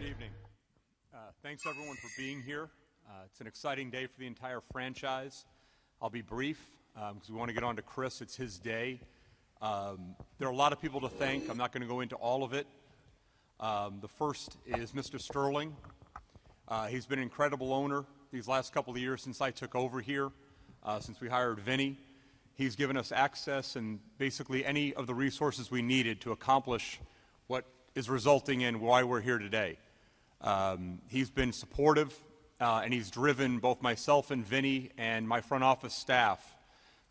Good evening. Thanks everyone for being here. It's an exciting day for the entire franchise. I'll be brief because we want to get on to Chris. It's his day. There are a lot of people to thank. I'm not going to go into all of it. The first is Mr. Sterling. He's been an incredible owner these last couple of years since I took over here, since we hired Vinny. He's given us access and basically any of the resources we needed to accomplish what is resulting in why we're here today. He's been supportive, and he's driven both myself and Vinny and my front office staff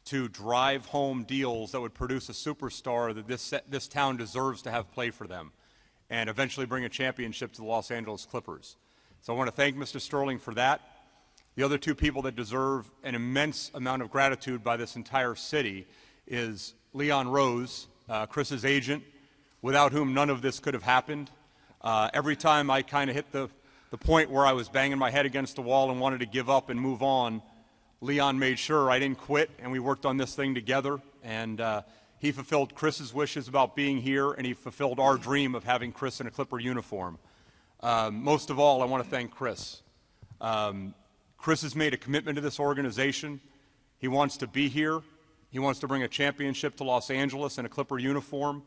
to drive home deals that would produce a superstar that this town deserves to have play for them and eventually bring a championship to the Los Angeles Clippers. So I want to thank Mr. Sterling for that. The other two people that deserve an immense amount of gratitude by this entire city is Leon Rose, Chris's agent, without whom none of this could have happened. Every time I kind of hit the point where I was banging my head against the wall and wanted to give up and move on, Leon made sure I didn't quit, and we worked on this thing together. And he fulfilled Chris's wishes about being here, and he fulfilled our dream of having Chris in a Clipper uniform. Most of all, I want to thank Chris. Chris has made a commitment to this organization. He wants to be here. He wants to bring a championship to Los Angeles in a Clipper uniform.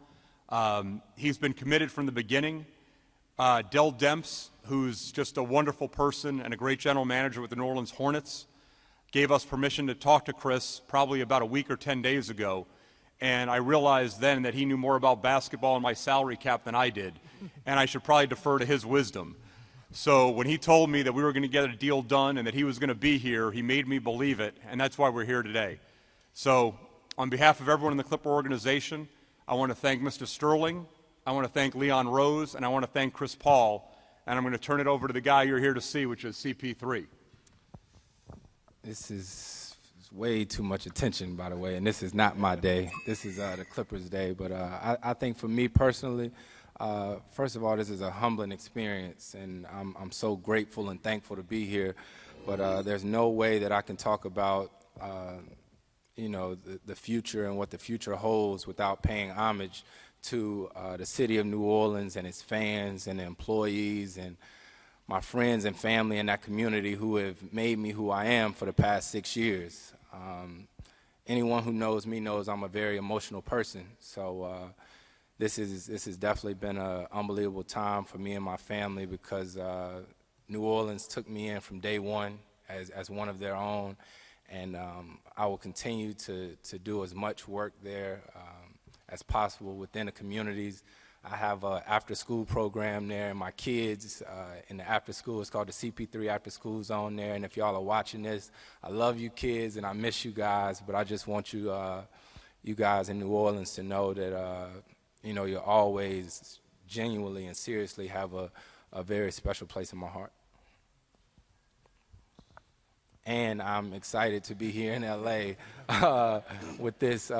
He's been committed from the beginning. Del Demps, who's just a wonderful person and a great general manager with the New Orleans Hornets, gave us permission to talk to Chris probably about a week or 10 days ago. And I realized then that he knew more about basketball and my salary cap than I did. And I should probably defer to his wisdom. So when he told me that we were going to get a deal done and that he was going to be here, he made me believe it. And that's why we're here today. So on behalf of everyone in the Clipper organization, I want to thank Mr. Sterling, I want to thank Leon Rose, and I want to thank Chris Paul, and I'm going to turn it over to the guy you're here to see, which is CP3. This is way too much attention, by the way, and this is not my day. This is the Clippers' day, but I think for me personally, first of all, this is a humbling experience, and I'm so grateful and thankful to be here, but there's no way that I can talk about the future and what the future holds without paying homage to the city of New Orleans and its fans and the employees and my friends and family in that community who have made me who I am for the past 6 years. Anyone who knows me knows I'm a very emotional person, so this has definitely been an unbelievable time for me and my family because New Orleans took me in from day one as one of their own, and I will continue to do as much work there as possible within the communities. I have an after-school program there, and my kids in the after-school, it's called the CP3 After-School Zone there, and if y'all are watching this, I love you kids and I miss you guys, but I just want you guys in New Orleans to know that you'll always genuinely and seriously have a very special place in my heart. And I'm excited to be here in LA with this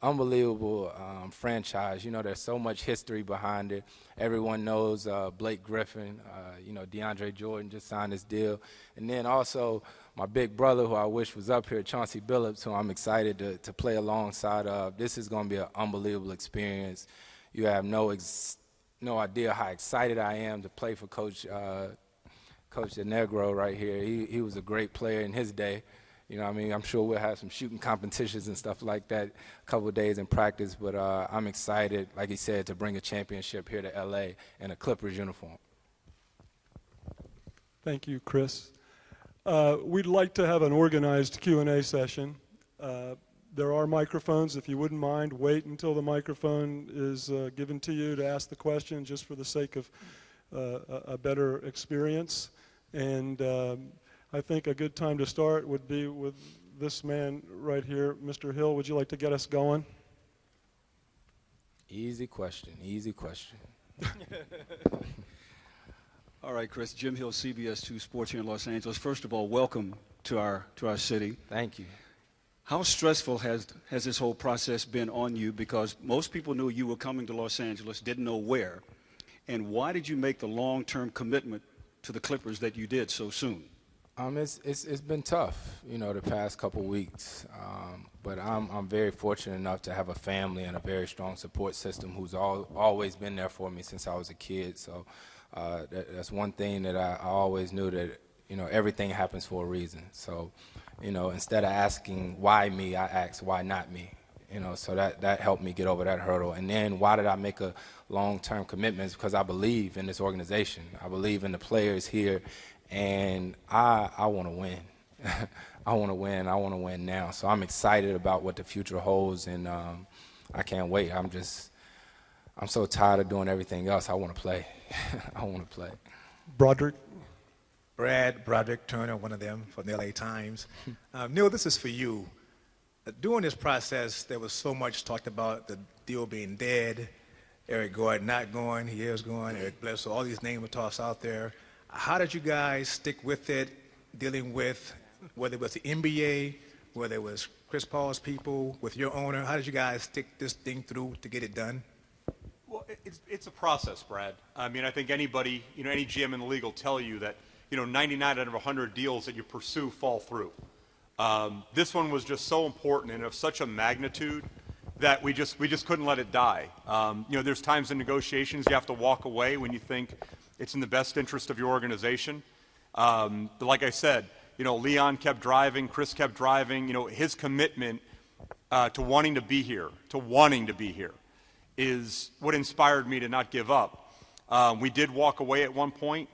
unbelievable franchise. There's so much history behind it. Everyone knows Blake Griffin. DeAndre Jordan just signed this deal. And then also my big brother, who I wish was up here, Chauncey Billups, who I'm excited to play alongside of. This is going to be an unbelievable experience. You have no idea how excited I am to play for Coach DeNegro right here. He was a great player in his day. I'm sure we'll have some shooting competitions and stuff like that a couple of days in practice, but I'm excited, like he said, to bring a championship here to L.A. in a Clippers uniform. Thank you, Chris. We'd like to have an organized Q&A session. There are microphones. If you wouldn't mind, wait until the microphone is given to you to ask the question, just for the sake of a better experience. And I think a good time to start would be with this man right here. Mr. Hill, would you like to get us going? Easy question, easy question. All right, Chris. Jim Hill, CBS 2 Sports here in Los Angeles. First of all, welcome to our city. Thank you. How stressful has this whole process been on you? Because most people knew you were coming to Los Angeles, didn't know where. And why did you make the long-term commitment to the Clippers that you did so soon? It's been tough, the past couple weeks. But I'm very fortunate enough to have a family and a very strong support system who's always been there for me since I was a kid. So That's one thing that I always knew, that, you know, everything happens for a reason. So, you know, instead of asking why me, I asked why not me. You know, so that helped me get over that hurdle. And then why did I make a long-term commitment? It's because I believe in this organization. I believe in the players here, and I want to win. I want to win. I want to win now. So I'm excited about what the future holds, and I can't wait. I'm so tired of doing everything else. I want to play. I want to play. Broderick? Broderick Turner, one of them from the LA Times. Neil, this is for you. During this process, there was so much talked about the deal being dead, Eric Gordon not going, he is going, Eric Bledsoe, all these names were tossed out there. How did you guys stick with it, dealing with whether it was the NBA, whether it was Chris Paul's people, with your owner? How did you guys stick this thing through to get it done? Well, it's a process, Brad. I mean, I think anybody, you know, any GM in the league will tell you that, you know, 99 out of 100 deals that you pursue fall through. This one was just so important and of such a magnitude that we just couldn't let it die. You know, there's times in negotiations you have to walk away when you think it's in the best interest of your organization. But like I said, you know, Leon kept driving, Chris kept driving. You know, his commitment to wanting to be here, is what inspired me to not give up. We did walk away at one point,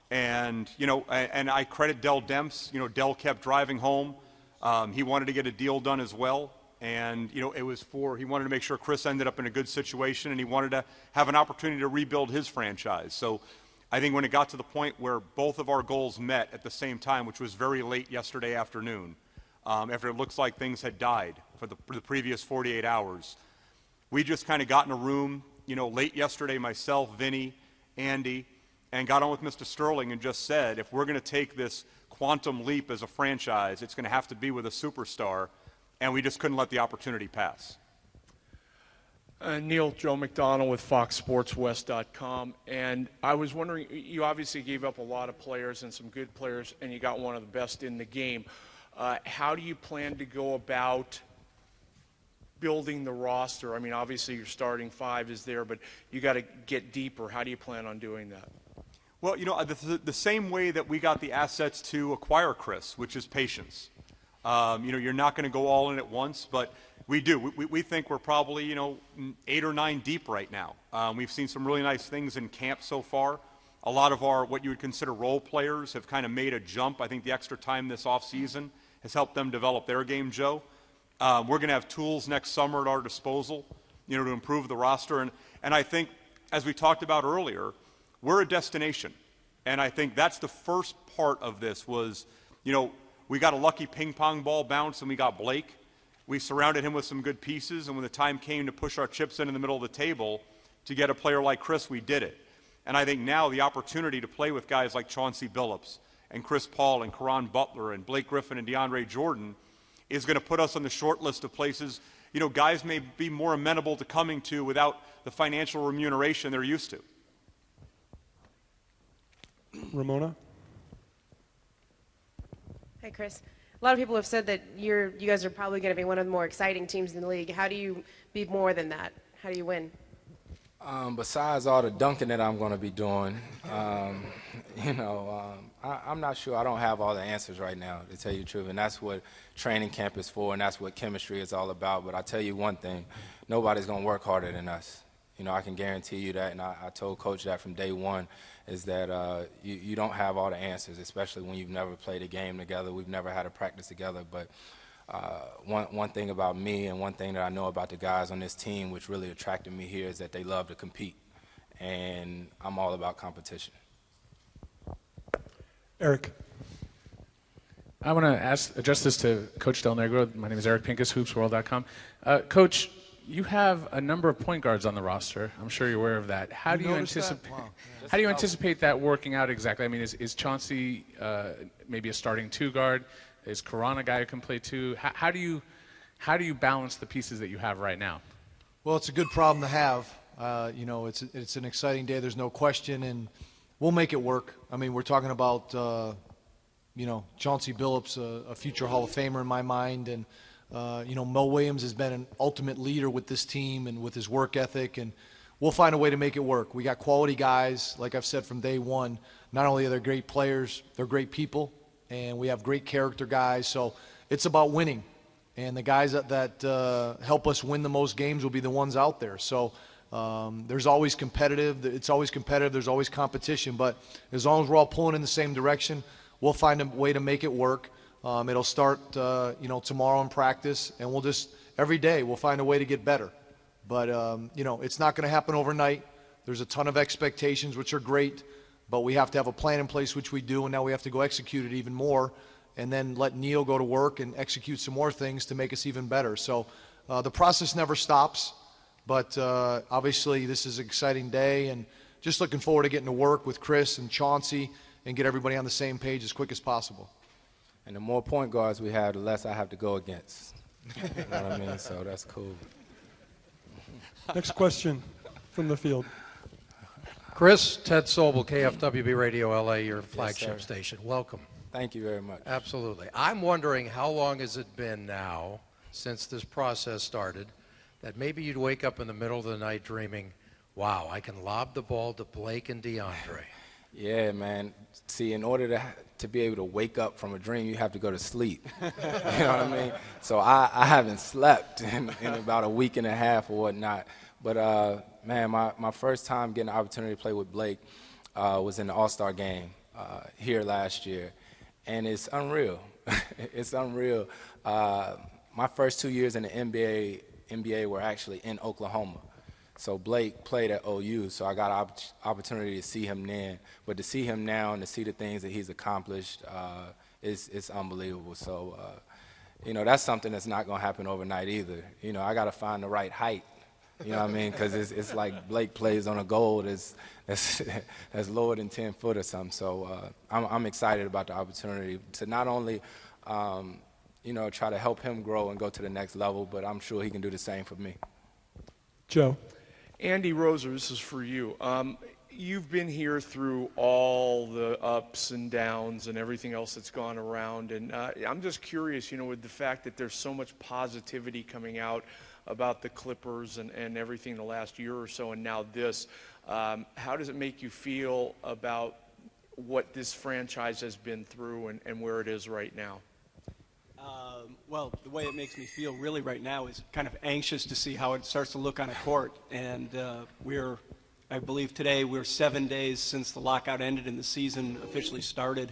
and, you know, and I credit Dell Demps. You know, Dell kept driving home. He wanted to get a deal done as well, and, you know, he wanted to make sure Chris ended up in a good situation, and he wanted to have an opportunity to rebuild his franchise. So I think when it got to the point where both of our goals met at the same time, which was very late yesterday afternoon, after it looks like things had died for the previous 48 hours, we just kind of got in a room, you know, late yesterday, myself, Vinny, Andy, and got on with Mr. Sterling and just said, if we're going to take this quantum leap as a franchise, it's going to have to be with a superstar, and we just couldn't let the opportunity pass. Neil, Joe McDonald with FoxSportsWest.com, and I was wondering, you obviously gave up a lot of players and some good players, and you got one of the best in the game. How do you plan to go about building the roster? I mean, obviously your starting five is there, but you got to get deeper. How do you plan on doing that? Well, you know, the same way that we got the assets to acquire Chris, which is patience. You know, you're not going to go all in at once, but we do. We think we're probably, you know, 8 or 9 deep right now. We've seen some really nice things in camp so far. A lot of our, what you would consider role players, have kind of made a jump. I think the extra time this offseason has helped them develop their game, Joe. We're going to have tools next summer at our disposal, you know, to improve the roster. And I think, as we talked about earlier, we're a destination. And I think that's the first part of this was, you know, we got a lucky ping pong ball bounce and we got Blake. We surrounded him with some good pieces, and when the time came to push our chips in the middle of the table to get a player like Chris, we did it. And I think now the opportunity to play with guys like Chauncey Billups and Chris Paul and Caron Butler and Blake Griffin and DeAndre Jordan is going to put us on the short list of places, you know, guys may be more amenable to coming to without the financial remuneration they're used to. Ramona? Hi, Chris. A lot of people have said that you guys are probably going to be one of the more exciting teams in the league. How do you be more than that? How do you win? Besides all the dunking that I'm going to be doing, you know, I'm not sure. I don't have all the answers right now, to tell you the truth, and that's what training camp is for, and that's what chemistry is all about. But I tell you one thing, nobody's going to work harder than us. You know, I can guarantee you that, and I told Coach that from day one, is that you don't have all the answers, especially when you've never played a game together. We've never had a practice together. But one thing about me and one thing that I know about the guys on this team, which really attracted me here, is that they love to compete. And I'm all about competition. Eric? I want to address this to Coach Del Negro. My name is Eric Pincus, hoopsworld.com. Coach, you have a number of point guards on the roster. I'm sure you're aware of that. How do you anticipate that working out exactly? I mean, is Chauncey maybe a starting 2 guard? Is Caron a guy who can play 2? How do you balance the pieces that you have right now? Well, it's a good problem to have. You know, it's an exciting day. There's no question, and we'll make it work. I mean, we're talking about you know, Chauncey Billups, a future Hall of Famer in my mind, and you know, Mo Williams has been an ultimate leader with this team and with his work ethic, and we'll find a way to make it work. We got quality guys, like I've said from day one. Not only are they great players, they're great people, and we have great character guys. So it's about winning. And the guys that help us win the most games will be the ones out there. So there's always competitive. It's always competitive. There's always competition. But as long as we're all pulling in the same direction, we'll find a way to make it work. It'll start, tomorrow in practice, and we'll just every day we'll find a way to get better. But it's not going to happen overnight. There's a ton of expectations, which are great, but we have to have a plan in place, which we do, and now we have to go execute it even more, and then let Neil go to work and execute some more things to make us even better. So the process never stops, but obviously this is an exciting day, and just looking forward to getting to work with Chris and Chauncey and get everybody on the same page as quick as possible. And the more point guards we have, the less I have to go against. You know what I mean? So that's cool. Next question from the field. Chris, Ted Sobel, KFWB Radio LA, your flagship sir. station. Welcome. Thank you very much. Absolutely. I'm wondering how long has it been now since this process started that maybe you'd wake up in the middle of the night dreaming, wow, I can lob the ball to Blake and DeAndre. Yeah, man. See, in order to be able to wake up from a dream, you have to go to sleep. You know what I mean? So I haven't slept in about a week and a half or whatnot. But, man, my first time getting the opportunity to play with Blake was in the All-Star game here last year. And it's unreal. It's unreal. My first 2 years in the NBA were actually in Oklahoma. So Blake played at OU, so I got an opportunity to see him then. But to see him now and to see the things that he's accomplished, it's unbelievable. So, that's something that's not going to happen overnight either. I got to find the right height. You know what I mean? Because it's like Blake plays on a goal that's lower than 10 foot or something. So I'm excited about the opportunity to not only, try to help him grow and go to the next level, but I'm sure he can do the same for me. Joe. Andy Roser, this is for you. You've been here through all the ups and downs and everything else that's gone around, and I'm just curious, with the fact that there's so much positivity coming out about the Clippers and everything the last year or so, and now this, how does it make you feel about what this franchise has been through and where it is right now? Well, the way it makes me feel really right now is kind of anxious to see how it starts to look on a court. And I believe today we're 7 days since the lockout ended and the season officially started.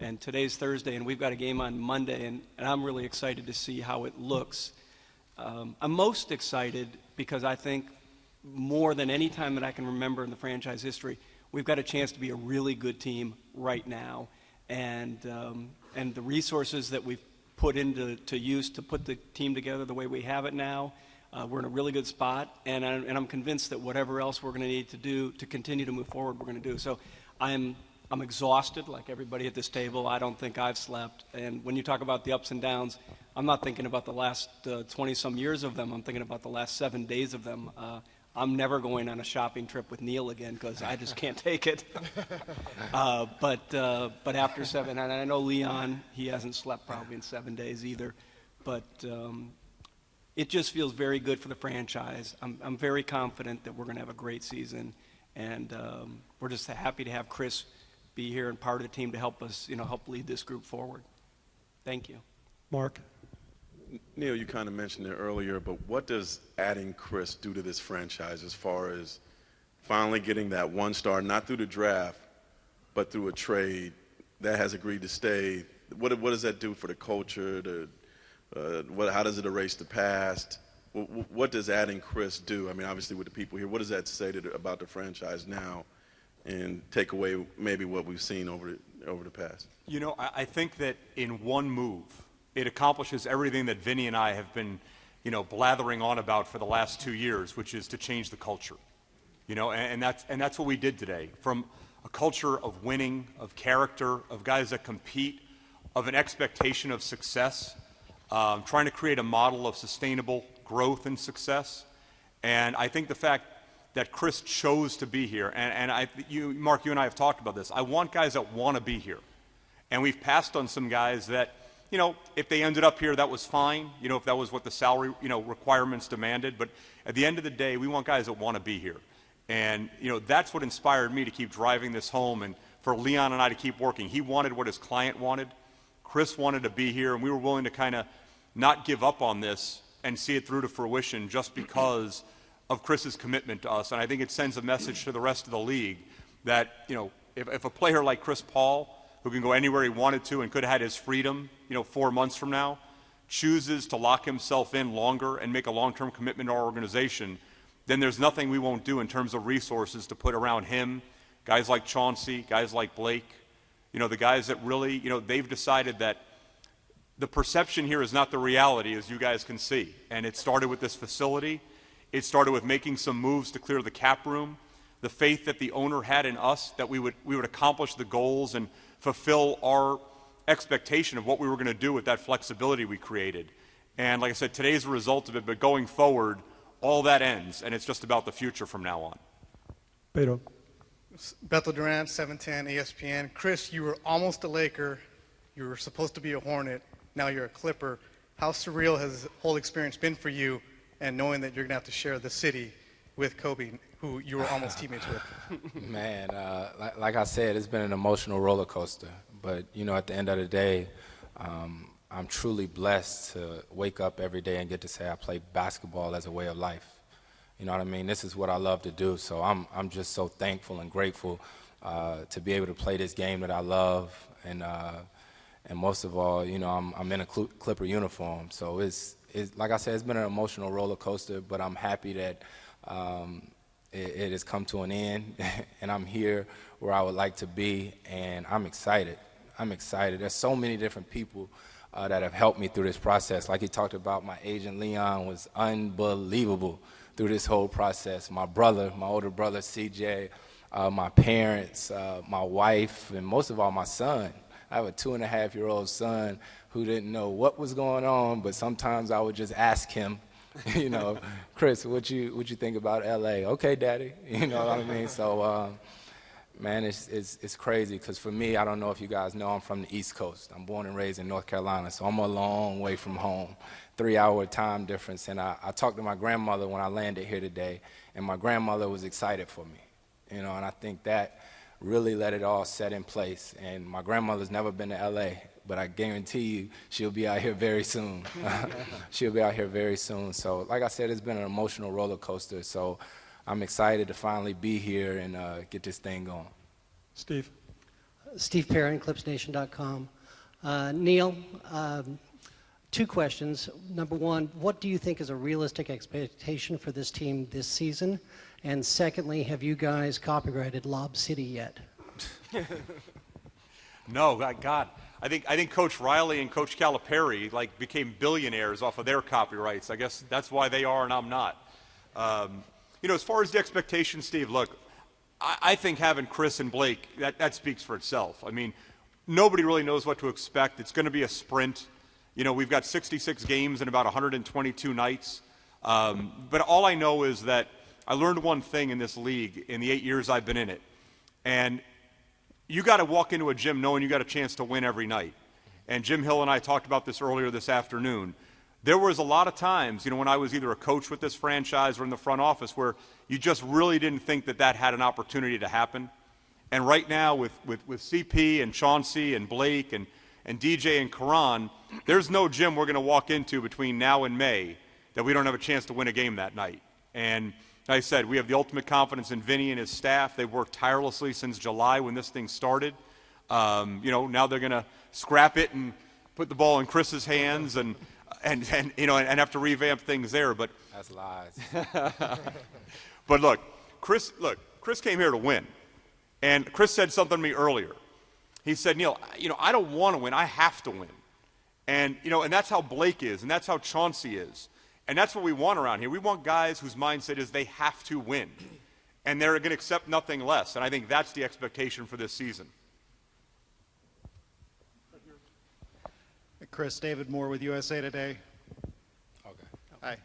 And today's Thursday, and we've got a game on Monday, and I'm really excited to see how it looks. I'm most excited because I think more than any time that I can remember in the franchise history, we've got a chance to be a really good team right now. And the resources that we've put into use to put the team together the way we have it now, we're in a really good spot, and I'm convinced that whatever else we're going to need to do to continue to move forward, we're going to do. So I'm exhausted, like everybody at this table. I don't think I've slept. And when you talk about the ups and downs, I'm not thinking about the last 20-some years of them. I'm thinking about the last 7 days of them. I'm never going on a shopping trip with Neil again because I just can't take it. But after 7, and I know Leon, he hasn't slept probably in 7 days either. But it just feels very good for the franchise. I'm very confident that we're going to have a great season, and we're just happy to have Chris be here and part of the team to help us, help lead this group forward. Thank you. Mark. Neil, you kind of mentioned it earlier, but what does adding Chris do to this franchise as far as finally getting that one star, not through the draft, but through a trade that has agreed to stay? What does that do for the culture? How does it erase the past? What does adding Chris do? I mean, obviously with the people here, what does that say about the franchise now and take away maybe what we've seen over the past? I think that in one move, it accomplishes everything that Vinny and I have been, blathering on about for the last 2 years, which is to change the culture. And that's what we did today. From a culture of winning, of character, of guys that compete, of an expectation of success, trying to create a model of sustainable growth and success. And I think the fact that Chris chose to be here, and Mark, you and I have talked about this. I want guys that want to be here. And we've passed on some guys that, if they ended up here, that was fine, if that was what the salary, requirements demanded. But at the end of the day, we want guys that want to be here. And, that's what inspired me to keep driving this home and for Leon and I to keep working. He wanted what his client wanted. Chris wanted to be here, and we were willing to kind of not give up on this and see it through to fruition just because of Chris's commitment to us. And I think it sends a message to the rest of the league that, if a player like Chris Paul, who can go anywhere he wanted to and could have had his freedom, 4 months from now, chooses to lock himself in longer and make a long-term commitment to our organization, then there's nothing we won't do in terms of resources to put around him, guys like Chauncey, guys like Blake, the guys that really, they've decided that the perception here is not the reality, as you guys can see. And it started with this facility. It started with making some moves to clear the cap room, the faith that the owner had in us, that we would accomplish the goals and fulfill our expectation of what we were going to do with that flexibility we created. And like I said, today's a result of it, but going forward, all that ends, and it's just about the future from now on. Beto. Bethel Durant, 710 ESPN. Chris, you were almost a Laker. You were supposed to be a Hornet. Now you're a Clipper. How surreal has this whole experience been for you, and knowing that you're going to have to share the city with Kobe, who you were almost teammates with? Man, like I said, it's been an emotional roller coaster. But, at the end of the day, I'm truly blessed to wake up every day and get to say I play basketball as a way of life. You know what I mean? This is what I love to do. So I'm just so thankful and grateful to be able to play this game that I love. And most of all, I'm in a Clipper uniform. So it's like I said, it's been an emotional roller coaster, but I'm happy that it has come to an end, and I'm here where I would like to be, and I'm excited. There's so many different people that have helped me through this process. Like he talked about, my agent Leon was unbelievable through this whole process. My brother, my older brother CJ, my parents, my wife, and most of all my son. I have a 2.5-year-old son who didn't know what was going on, but sometimes I would just ask him, Chris, what you think about LA? Okay, Daddy. You know what I mean? So, man, it's crazy because for me, I don't know if you guys know, I'm from the East Coast. I'm born and raised in North Carolina, so I'm a long way from home, 3-hour time difference. And I talked to my grandmother when I landed here today, and my grandmother was excited for me, and I think that really let it all set in place. And my grandmother's never been to LA, but I guarantee you she'll be out here very soon. She'll be out here very soon. So like I said, it's been an emotional roller coaster. So I'm excited to finally be here and get this thing going. Steve. Steve Perrin, ClipsNation.com. Neil, 2 questions. Number one, what do you think is a realistic expectation for this team this season? And secondly, have you guys copyrighted Lob City yet? No, God. I think Coach Riley and Coach Calipari became billionaires off of their copyrights. I guess that's why they are and I'm not. As far as the expectations, Steve, look, I think having Chris and Blake, that speaks for itself. I mean, nobody really knows what to expect. It's going to be a sprint. We've got 66 games in about 122 nights. But all I know is that I learned one thing in this league in the 8 years I've been in it. And you got to walk into a gym knowing you got a chance to win every night. And Jim Hill and I talked about this earlier this afternoon. There was a lot of times, when I was either a coach with this franchise or in the front office where you just really didn't think that had an opportunity to happen. And right now with CP and Chauncey and Blake and DJ and Karan, there's no gym we're going to walk into between now and May that we don't have a chance to win a game that night. And like I said, we have the ultimate confidence in Vinny and his staff. They've worked tirelessly since July when this thing started. Now they're going to scrap it and put the ball in Chris's hands and have to revamp things there. But that's lies. But look, Chris came here to win. And Chris said something to me earlier. He said, Neil, I don't want to win. I have to win. And, and that's how Blake is, and that's how Chauncey is. And that's what we want around here. We want guys whose mindset is they have to win. And they're going to accept nothing less. And I think that's the expectation for this season. Chris, David Moore with USA Today. Okay.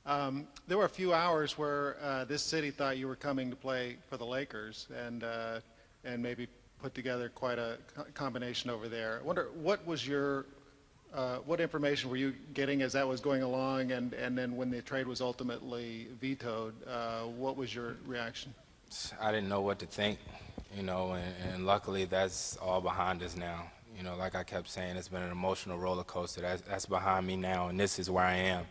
Hi. There were a few hours where this city thought you were coming to play for the Lakers and maybe put together quite a combination over there. I wonder, what was your what information were you getting as that was going along, and then when the trade was ultimately vetoed, what was your reaction? I didn't know what to think, you know, and luckily that's all behind us now. You know, like I kept saying, it's been an emotional roller coaster. That's behind me now, and this is where I am,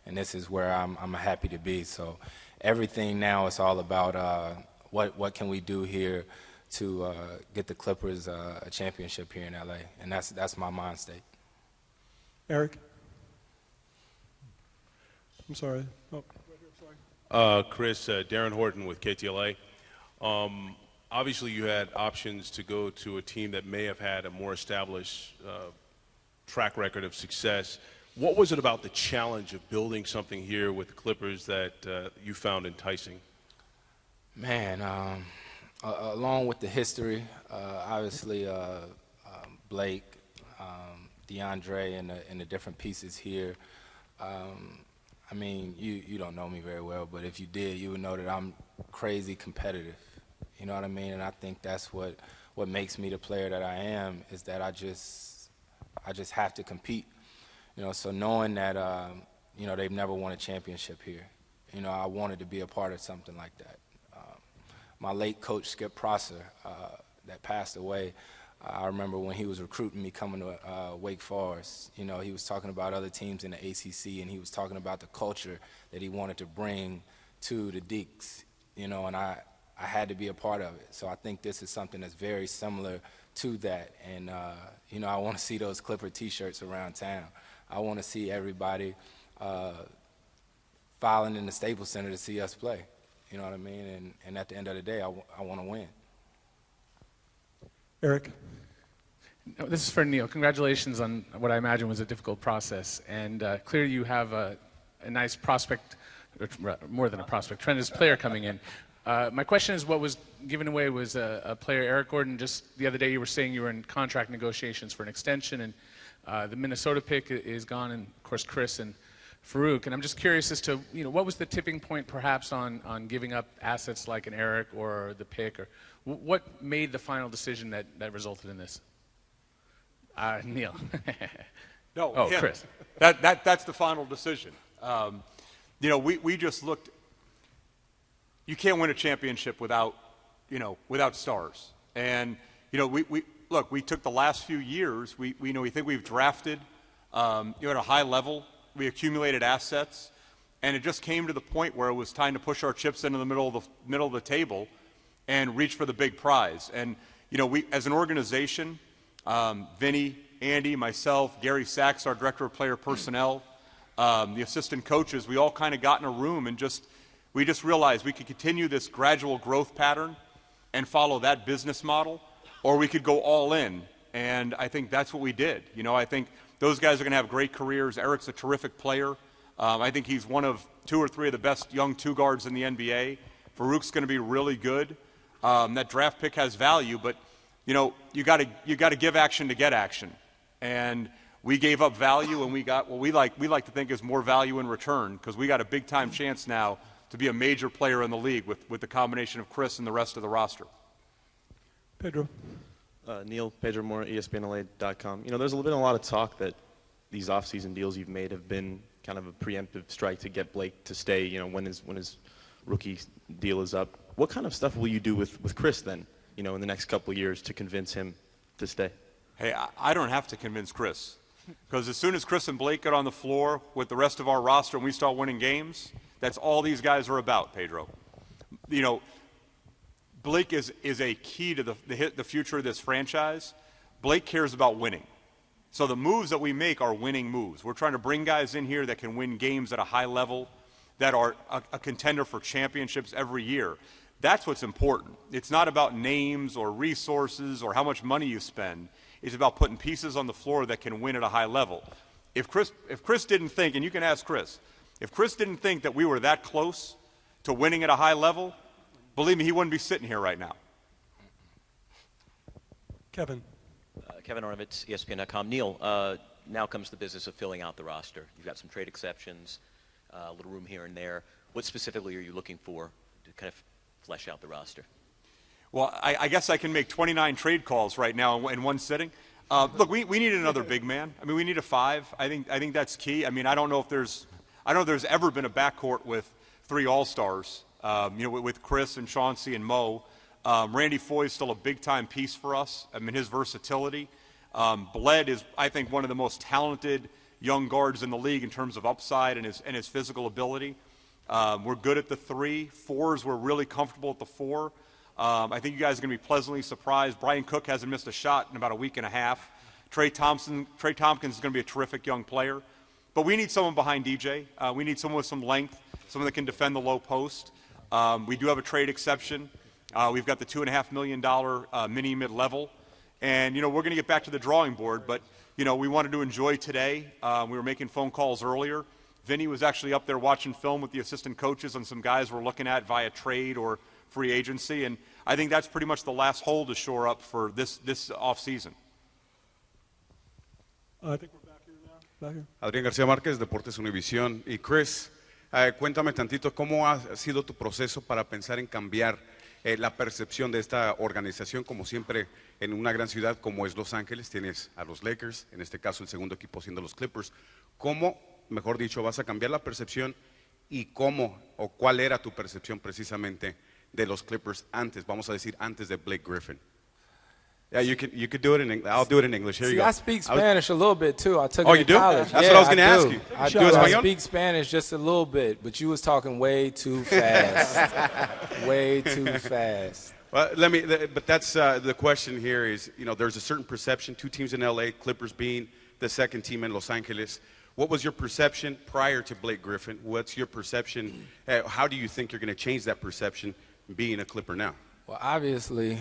and this is where I'm happy to be. So everything now is all about what can we do here to get the Clippers a championship here in LA, and that's my mind state. Eric? I'm sorry. Oh. Chris, Darren Horton with KTLA. Obviously, you had options to go to a team that may have had a more established track record of success. What was it about the challenge of building something here with the Clippers that you found enticing? Man, along with the history, obviously Blake, DeAndre, and the different pieces here. I mean, you don't know me very well, but if you did, you would know that I'm crazy competitive. You know what I mean? And I think that's what makes me the player that I am, is that I just have to compete. You know, so knowing that, you know, they've never won a championship here, you know, I wanted to be a part of something like that. My late coach, Skip Prosser, that passed away, I remember when he was recruiting me coming to Wake Forest, you know, he was talking about other teams in the ACC, and he was talking about the culture that he wanted to bring to the Deeks, you know, and I had to be a part of it. So I think this is something that's very similar to that. And, you know, I want to see those Clipper T-shirts around town. I want to see everybody filing in the Staples Center to see us play. You know what I mean? And at the end of the day, I want to win. Eric? No, this is for Neil. Congratulations on what I imagine was a difficult process. And clearly you have a nice prospect, or more than a prospect, tremendous player coming in. My question is, what was given away was a player, Eric Gordon. Just the other day you were saying you were in contract negotiations for an extension, and the Minnesota pick is gone, and of course Chris and Farouk. And I'm just curious as to, you know, what was the tipping point perhaps on giving up assets like an Eric or the pick, or what made the final decision that resulted in this? Neil. No, oh, him. Chris. That's the final decision. You know, we just looked. You can't win a championship without stars. And you know, we took the last few years. We think we've drafted, at a high level. We accumulated assets, and it just came to the point where it was time to push our chips into the middle of the table, and reach for the big prize. And you know, we as an organization, Vinny, Andy, myself, Gary Sachs, our director of player personnel, the assistant coaches, we all kind of got in a room and we just realized we could continue this gradual growth pattern and follow that business model, or we could go all in. And I think that's what we did. You know, I think those guys are going to have great careers. Eric's a terrific player. I think he's one of 2 or 3 of the best young two guards in the NBA. Farouk's going to be really good. That draft pick has value, but you know, you got to give action to get action. And we gave up value, and we got what we like to think is more value in return, because we got a big time chance now to be a major player in the league with the combination of Chris and the rest of the roster. Pedro. Neil, Pedro Moore, ESPNLA.com. You know, there's been a lot of talk that these off-season deals you've made have been kind of a preemptive strike to get Blake to stay, you know, when his rookie deal is up. What kind of stuff will you do with Chris then, you know, in the next couple of years to convince him to stay? Hey, I don't have to convince Chris, because as soon as Chris and Blake get on the floor with the rest of our roster and we start winning games, that's all these guys are about, Pedro. You know, Blake is a key to the future of this franchise. Blake cares about winning. So the moves that we make are winning moves. We're trying to bring guys in here that can win games at a high level, that are a contender for championships every year. That's what's important. It's not about names or resources or how much money you spend. It's about putting pieces on the floor that can win at a high level. If Chris didn't think, and you can ask Chris, if Chris didn't think that we were that close to winning at a high level, believe me, he wouldn't be sitting here right now. Kevin. Kevin Arnovitz, ESPN.com. Neil, now comes the business of filling out the roster. You've got some trade exceptions, a little room here and there. What specifically are you looking for to kind of flesh out the roster? Well, I guess I can make 29 trade calls right now in one sitting. Look, we need another big man. I mean, we need a 5. I think that's key. I mean, I don't know if there's ever been a backcourt with 3 all-stars with Chris and Chauncey and Mo. Randy Foye is still a big-time piece for us. I mean, his versatility. Bled is, I think, one of the most talented young guards in the league in terms of upside and his physical ability. We're good at the 3. 4s, we're really comfortable at the 4. I think you guys are going to be pleasantly surprised. Brian Cook hasn't missed a shot in about a week and a half. Trey Tompkins is going to be a terrific young player. But we need someone behind DJ. We need someone with some length, someone that can defend the low post. We do have a trade exception. We've got the $2.5 million mini mid-level. And, we're going to get back to the drawing board. But, we wanted to enjoy today. We were making phone calls earlier. Vinny was actually up there watching film with the assistant coaches on some guys we're looking at via trade or free agency. And I think that's pretty much the last hole to shore up for this offseason. I think we're back here now. Back here. Adrián García Márquez, Deportes Univisión. Y Chris, cuéntame tantito cómo ha sido tu proceso para pensar en cambiar la percepción de esta organización. Como siempre, en una gran ciudad como es Los Ángeles, tienes a los Lakers, en este caso el segundo equipo siendo los Clippers. ¿Cómo, mejor dicho, vas a cambiar la percepción y cómo o cuál era tu percepción precisamente de los Clippers antes, vamos a decir, antes de Blake Griffin? Yeah, you could do it in English. I'll do it in English. Here you go. I speak Spanish a little bit too. I took oh, it you in do? college. That's yeah, what I was going to ask you. I do. I speak Spanish just a little bit, but you was talking way too fast. Way too fast. Well, but that's the question here is, there's a certain perception, 2 teams in LA, Clippers being the second team in Los Angeles. What was your perception prior to Blake Griffin? What's your perception? How do you think you're going to change that perception being a Clipper now? Well, obviously,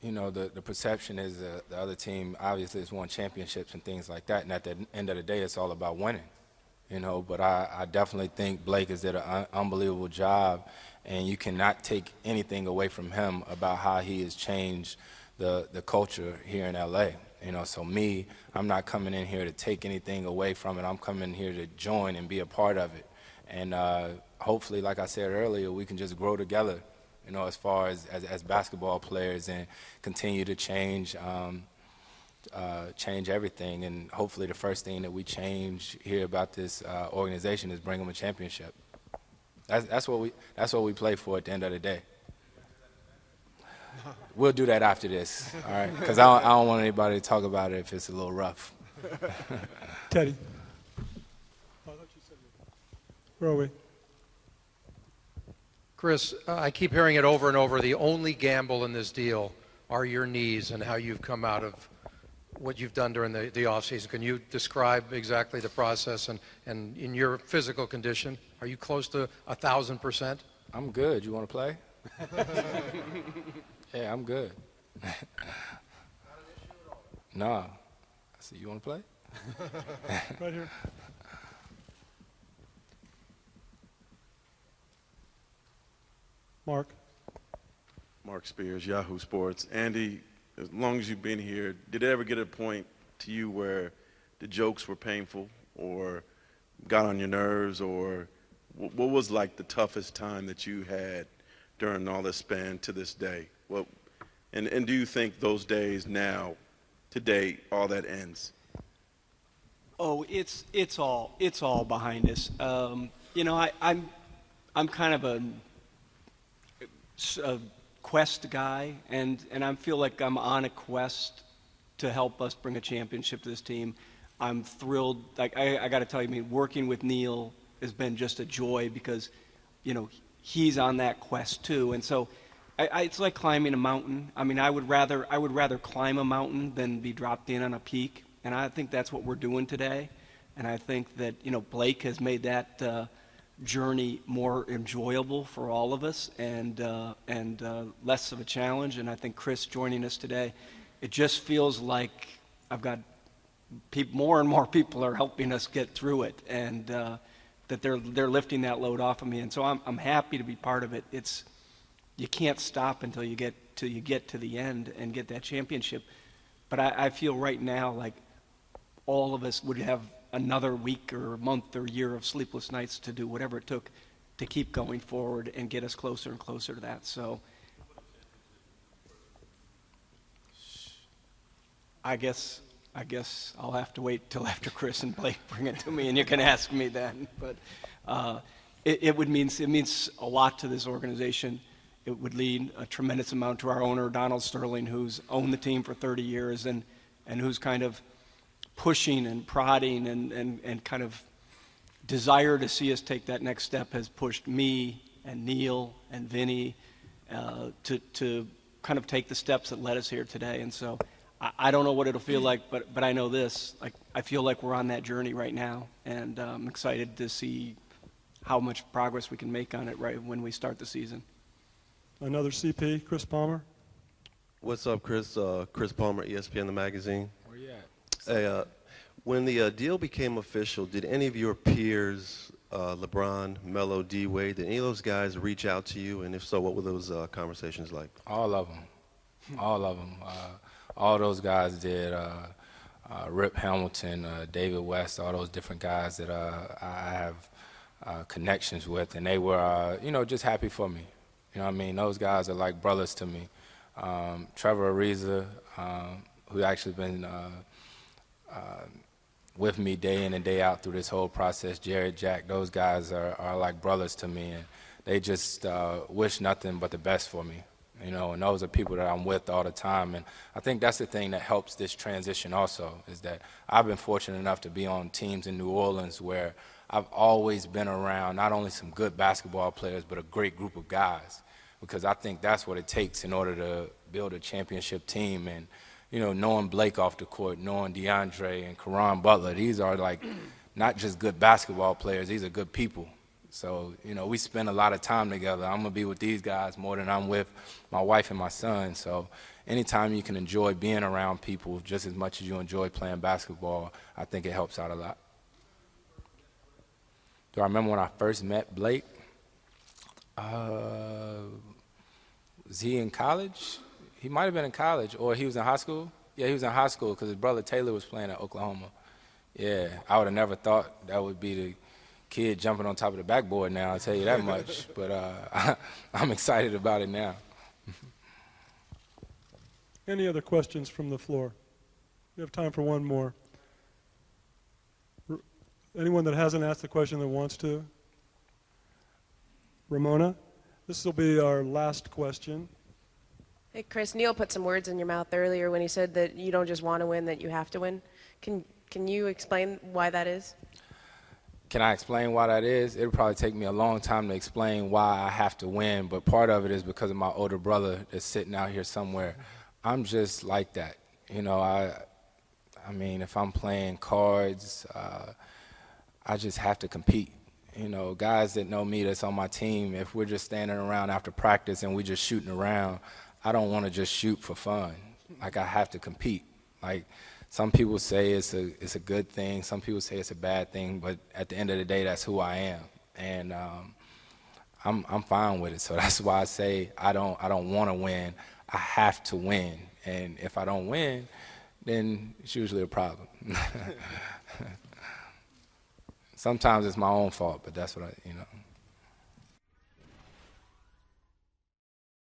the perception is the other team obviously has won championships and things like that, and at the end of the day, it's all about winning, But I definitely think Blake has did an unbelievable job, and you cannot take anything away from him about how he has changed the culture here in LA. So me, I'm not coming in here to take anything away from it. I'm coming here to join and be a part of it, and hopefully, like I said earlier, we can just grow together. As far as basketball players and continue to change everything. And hopefully the first thing that we change here about this organization is bring them a championship. That's what we play for at the end of the day. We'll do that after this, all right? Because I don't want anybody to talk about it if it's a little rough. Teddy. Where are we? Chris, I keep hearing it over and over. The only gamble in this deal are your knees and how you've come out of what you've done during the offseason. Can you describe exactly the process and in your physical condition? Are you close to 1,000%? I'm good. You want to play? Yeah, I'm good. Nah. I said, you want to play? Right here. Mark Spears, Yahoo Sports. Andy, as long as you've been here, did it ever get a point to you where the jokes were painful or got on your nerves, or what was like the toughest time that you had during all this span to this day? And do you think those days now, today, all that ends? Oh, it's all behind us. I'm kind of a quest guy, and I feel like I'm on a quest to help us bring a championship to this team. I'm thrilled. Like I got to tell you, working with Neil has been just a joy because, he's on that quest too. And so, it's like climbing a mountain. I would rather climb a mountain than be dropped in on a peak. And I think that's what we're doing today. And I think that Blake has made that journey more enjoyable for all of us and less of a challenge. And I think Chris joining us today, it just feels like I've got more and more people are helping us get through it, and that they're lifting that load off of me. And so I'm happy to be part of it. You can't stop until you get to the end and get that championship. But I feel right now like all of us would have another week or month or year of sleepless nights to do whatever it took to keep going forward and get us closer and closer to that. So I guess I'll have to wait till after Chris and Blake bring it to me, and you can ask me then. But It means a lot to this organization. It would lead a tremendous amount to our owner, Donald Sterling, who's owned the team for 30 years and who's kind of pushing and prodding and kind of desire to see us take that next step has pushed me and Neil and Vinny to kind of take the steps that led us here today. And so I don't know what it'll feel like, but I know this. Like, I feel like we're on that journey right now, and I'm excited to see how much progress we can make on it right when we start the season. Another CP, Chris Palmer. What's up, Chris? Chris Palmer, ESPN, the magazine. Where you at? Hey, when the deal became official, did any of your peers, LeBron, Melo, D. Wade, did any of those guys reach out to you? And if so, what were those conversations like? All of them. All of them. All those guys did. Rip Hamilton, David West, all those different guys that I have connections with, and they were, just happy for me. You know what I mean? Those guys are like brothers to me. Trevor Ariza, who actually been with me day in and day out through this whole process, Jared Jack, those guys are like brothers to me, and they just wish nothing but the best for me. And those are people that I'm with all the time. And I think that's the thing that helps this transition also, is that I've been fortunate enough to be on teams in New Orleans where I've always been around not only some good basketball players, but a great group of guys, because I think that's what it takes in order to build a championship team. And, knowing Blake off the court, knowing DeAndre and Caron Butler, these are like not just good basketball players, these are good people. So, we spend a lot of time together. I'm going to be with these guys more than I'm with my wife and my son. So anytime you can enjoy being around people just as much as you enjoy playing basketball, I think it helps out a lot. Do I remember when I first met Blake? Was he in college? He might have been in college, or he was in high school. Yeah, he was in high school because his brother Taylor was playing at Oklahoma. Yeah, I would have never thought that would be the kid jumping on top of the backboard now, I'll tell you that much. But I'm excited about it now. Any other questions from the floor? We have time for one more. Anyone that hasn't asked the question that wants to? Ramona, this will be our last question. Hey, Chris, Neil put some words in your mouth earlier when he said that you don't just want to win, that you have to win. Can you explain why that is? Can I explain why that is? It'll probably take me a long time to explain why I have to win, but part of it is because of my older brother that's sitting out here somewhere. I'm just like that. I mean, if I'm playing cards, I just have to compete. Guys that know me that's on my team, if we're just standing around after practice and we're just shooting around, I don't want to just shoot for fun. Like, I have to compete. Like, some people say it's a good thing, some people say it's a bad thing, but at the end of the day, that's who I am, and I'm fine with it. So that's why I say I don't want to win. I have to win, and if I don't win, then it's usually a problem. Sometimes it's my own fault, but that's what